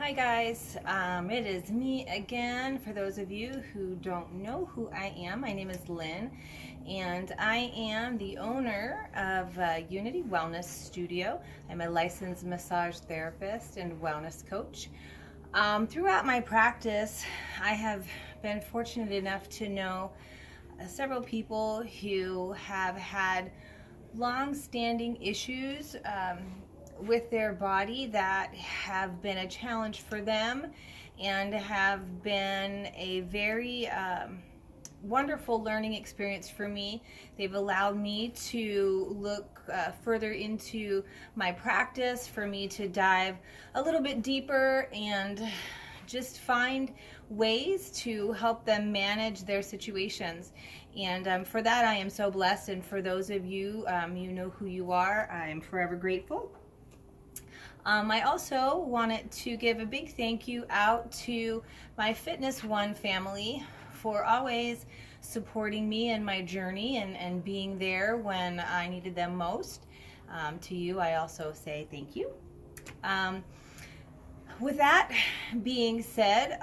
Hi guys, it is me again. For those of you who don't know who I am, my name is Lynn and I am the owner of Unity Wellness Studio. I'm a licensed massage therapist and wellness coach. Throughout my practice, I have been fortunate enough to know several people who have had long-standing issues with their body that have been a challenge for them and have been a very wonderful learning experience for me. They've allowed me to look further into my practice, for me to dive a little bit deeper and just find ways to help them manage their situations. And for that I am so blessed, and for those of you, you know who you are, I am forever grateful. I also wanted to give a big thank you out to my Fitness One family for always supporting me in my journey and being there when I needed them most. To you, I also say thank you. With that being said,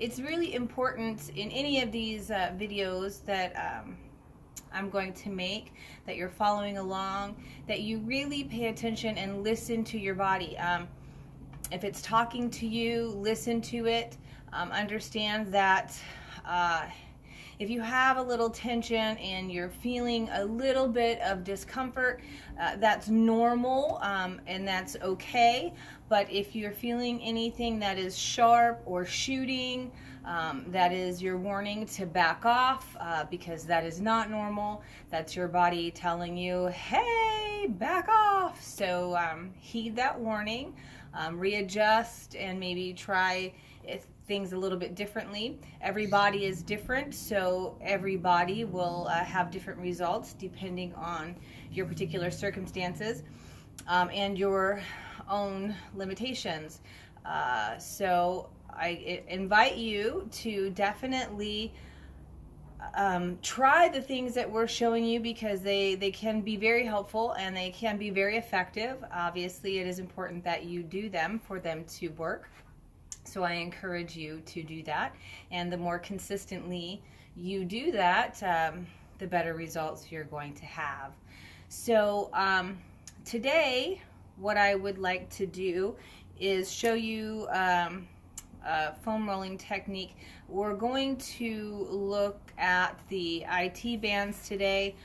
it's really important in any of these videos that I'm going to make, that you're following along, that you really pay attention and listen to your body. If it's talking to you, listen to it. Understand that if you have a little tension and you're feeling a little bit of discomfort, that's normal and that's okay. But if you're feeling anything that is sharp or shooting, that is your warning to back off, because that is not normal. That's your body telling you, hey, back off. So heed that warning, readjust, and maybe try things a little bit differently. Every body is different, so every body will have different results depending on your particular circumstances and your own limitations. So I invite you to definitely try the things that we're showing you, because they can be very helpful and they can be very effective. Obviously, it is important that you do them for them to work. So I encourage you to do that, and the more consistently you do that, the better results you're going to have. So today, what I would like to do is show you a foam rolling technique. We're going to look at the IT bands today.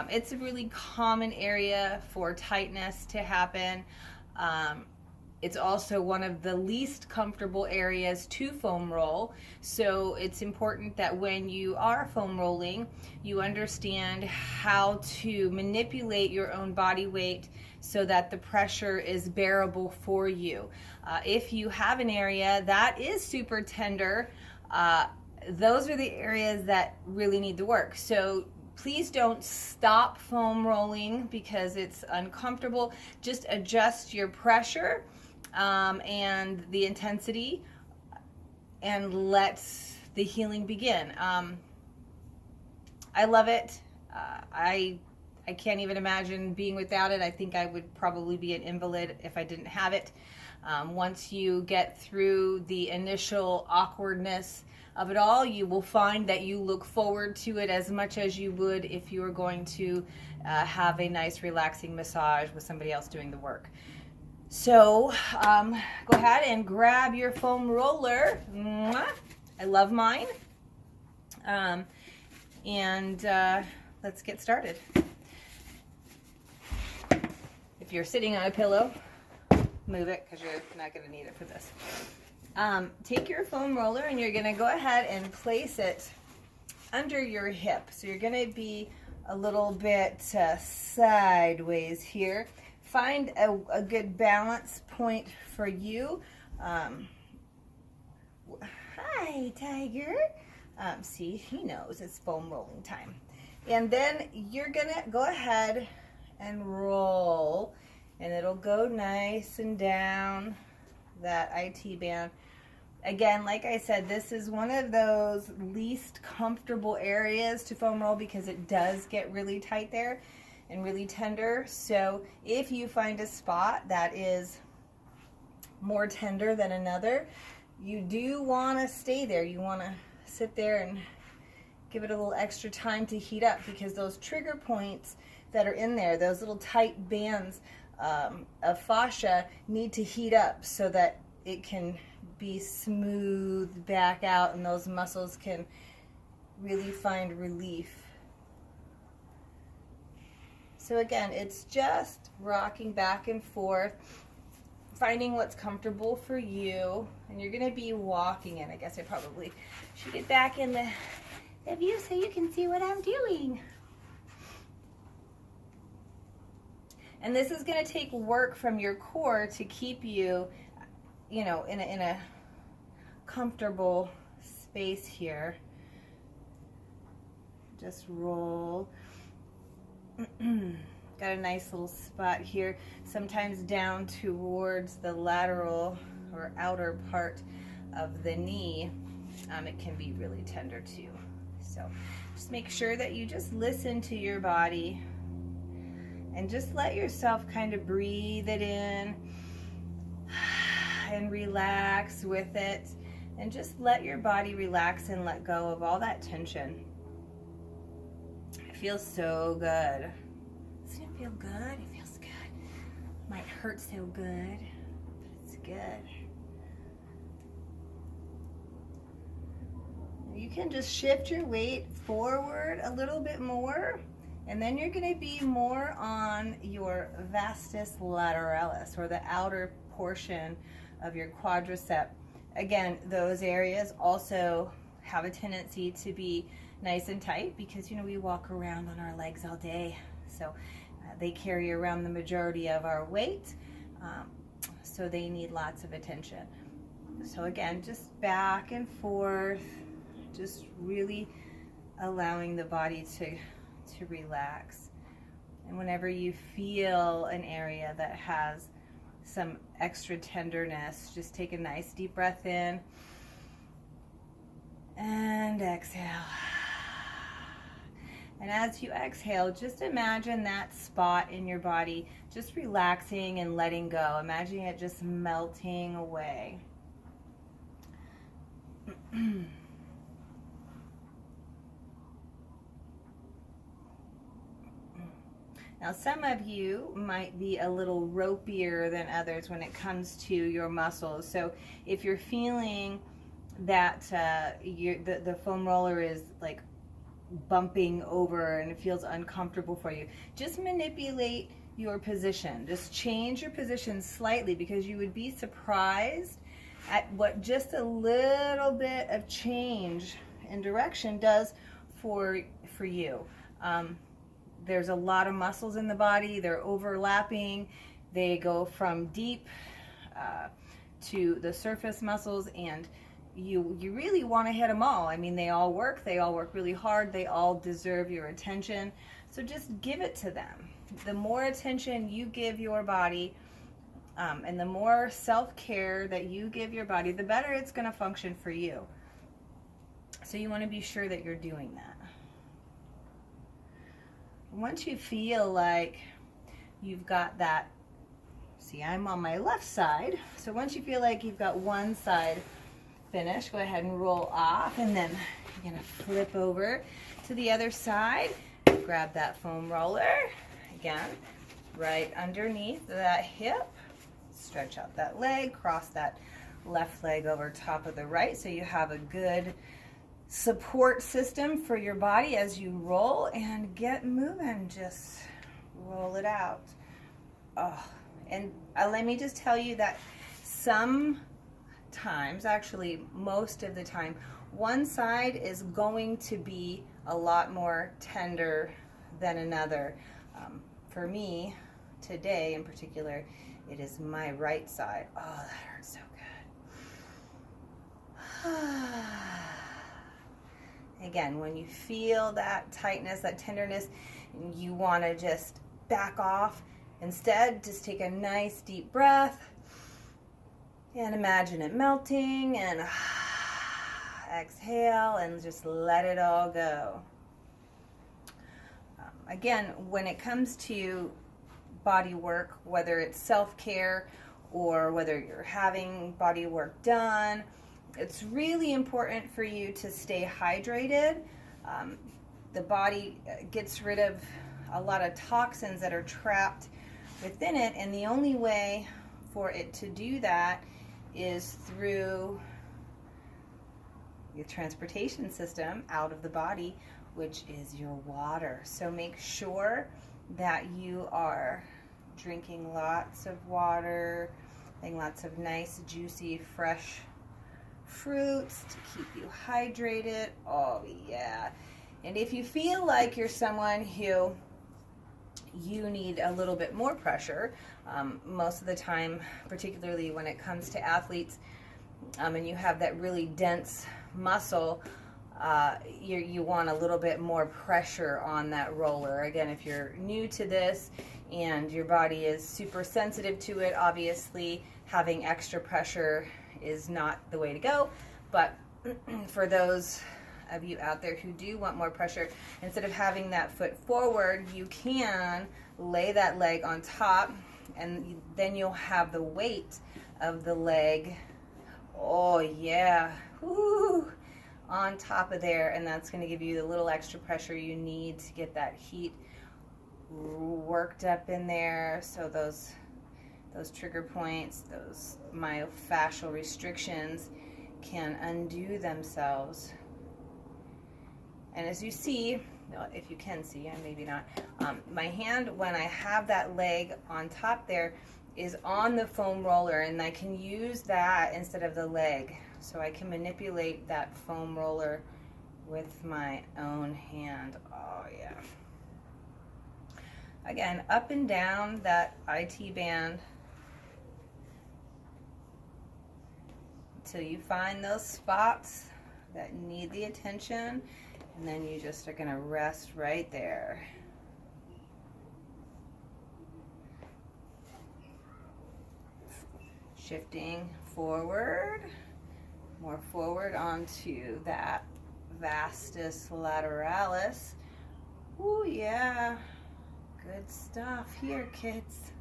It's a really common area for tightness to happen. It's also one of the least comfortable areas to foam roll. So it's important that when you are foam rolling, you understand how to manipulate your own body weight so that the pressure is bearable for you. If you have an area that is super tender, those are the areas that really need the work. So please don't stop foam rolling because it's uncomfortable. Just adjust your pressure and the intensity, and let the healing begin. I love it. I can't even imagine being without it. I think I would probably be an invalid if I didn't have it. Once you get through the initial awkwardness of it all, you will find that you look forward to it as much as you would if you were going to have a nice relaxing massage with somebody else doing the work. So go ahead and grab your foam roller. I love mine. And let's get started. If you're sitting on a pillow, move it, because you're not going to need it for this. Take your foam roller and you're going to go ahead and place it under your hip. So you're going to be a little bit sideways here. Find a good balance point for you. Hi, Tiger. See, he knows it's foam rolling time. And then you're going to go ahead and roll, and it'll go nice and down that IT band. Again, like I said, this is one of those least comfortable areas to foam roll because it does get really tight there and really tender. So if you find a spot that is more tender than another, you do want to stay there. You want to sit there and give it a little extra time to heat up, because those trigger points that are in there, those little tight bands of fascia, need to heat up so that it can be smoothed back out and those muscles can really find relief. So again, it's just rocking back and forth, finding what's comfortable for you, and you're going to be walking in. I guess I probably should get back in the view so you can see what I'm doing. And this is going to take work from your core to keep you, you know, in a comfortable space here. Just roll. Got a nice little spot here, sometimes down towards the lateral or outer part of the knee. It can be really tender too. So just make sure that you just listen to your body and just let yourself kind of breathe it in and relax with it, and just let your body relax and let go of all that tension. It feels so good. Doesn't it feel good? It feels good. Might hurt so good, but it's good. You can just shift your weight forward a little bit more, and then you're going to be more on your vastus lateralis, or the outer portion of your quadricep. Again, those areas also have a tendency to be nice and tight because, you know, we walk around on our legs all day, so they carry around the majority of our weight, so they need lots of attention. So again, just back and forth, just really allowing the body to relax. And whenever you feel an area that has some extra tenderness, just take a nice deep breath in and exhale. And as you exhale, just imagine that spot in your body just relaxing and letting go. Imagine it just melting away. Now, some of you might be a little ropier than others when it comes to your muscles. So if you're feeling that the foam roller is like bumping over and it feels uncomfortable for you, just manipulate your position. Just change your position slightly, because you would be surprised at what just a little bit of change in direction does for you. There's a lot of muscles in the body. They're overlapping. They go from deep to the surface muscles, and you really want to hit them all. I mean, they all work really hard. They all deserve your attention. So just give it to them. The more attention you give your body, and the more self-care that you give your body, the better it's going to function for you. So you want to be sure that you're doing that. Once you feel like you've got that, see, I'm on my left side, so once you feel like you've got one side finished, go ahead and roll off, and then you're going to flip over to the other side, grab that foam roller, again, right underneath that hip, stretch out that leg, cross that left leg over top of the right, so you have a good support system for your body as you roll, and get moving. Just roll it out. Oh, and let me just tell you that sometimes, actually most of the time, one side is going to be a lot more tender than another. For me today in particular, it is my right side. Oh, that hurts so good. Again, when you feel that tightness, that tenderness, you want to just back off. Instead, just take a nice deep breath and imagine it melting, and exhale and just let it all go. Again, when it comes to body work, whether it's self-care or whether you're having body work done. It's really important for you to stay hydrated. The body gets rid of a lot of toxins that are trapped within it, and the only way for it to do that is through the transportation system out of the body, which is your water. So make sure that you are drinking lots of water, having lots of nice, juicy, fresh fruits to keep you hydrated. Oh yeah. And if you feel like you're someone who you need a little bit more pressure, most of the time, particularly when it comes to athletes, and you have that really dense muscle, you want a little bit more pressure on that roller. Again, if you're new to this and your body is super sensitive to it, obviously having extra pressure is not the way to go. But for those of you out there who do want more pressure, instead of having that foot forward, you can lay that leg on top, and then you'll have the weight of the leg, oh yeah, woo, on top of there, and that's going to give you the little extra pressure you need to get that heat worked up in there, so those trigger points, those myofascial restrictions can undo themselves. And as you see, if you can see, and maybe not, my hand, when I have that leg on top there, is on the foam roller, and I can use that instead of the leg. So I can manipulate that foam roller with my own hand. Oh yeah. Again, up and down that IT band until you find those spots that need the attention, and then you just are going to rest right there. Shifting forward, more forward onto that vastus lateralis. Ooh, yeah. Good stuff here, kids.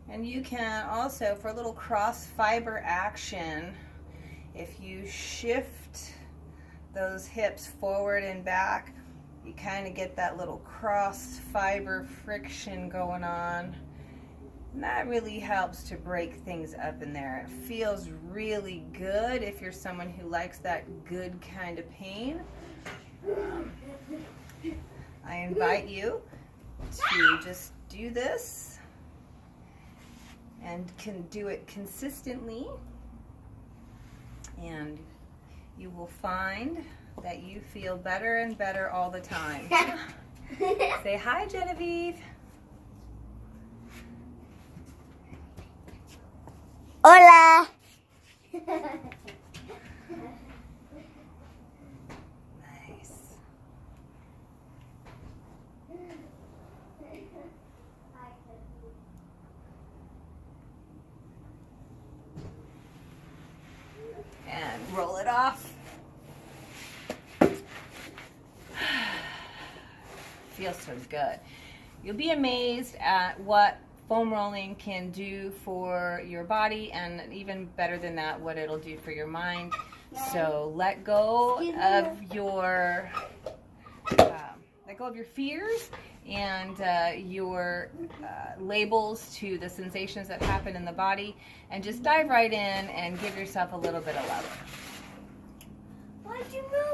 And you can also, for a little cross fiber action, if you shift those hips forward and back, you kind of get that little cross fiber friction going on. And that really helps to break things up in there. It feels really good if you're someone who likes that good kind of pain. I invite you to just do this and can do it consistently, and you will find that you feel better and better all the time. Say hi, Genevieve. Hola. Nice. And roll it off. Feels so good. You'll be amazed at what foam rolling can do for your body, and even better than that, what it'll do for your mind. So let go of your fears and your labels to the sensations that happen in the body, and just dive right in and give yourself a little bit of love. Why'd you move?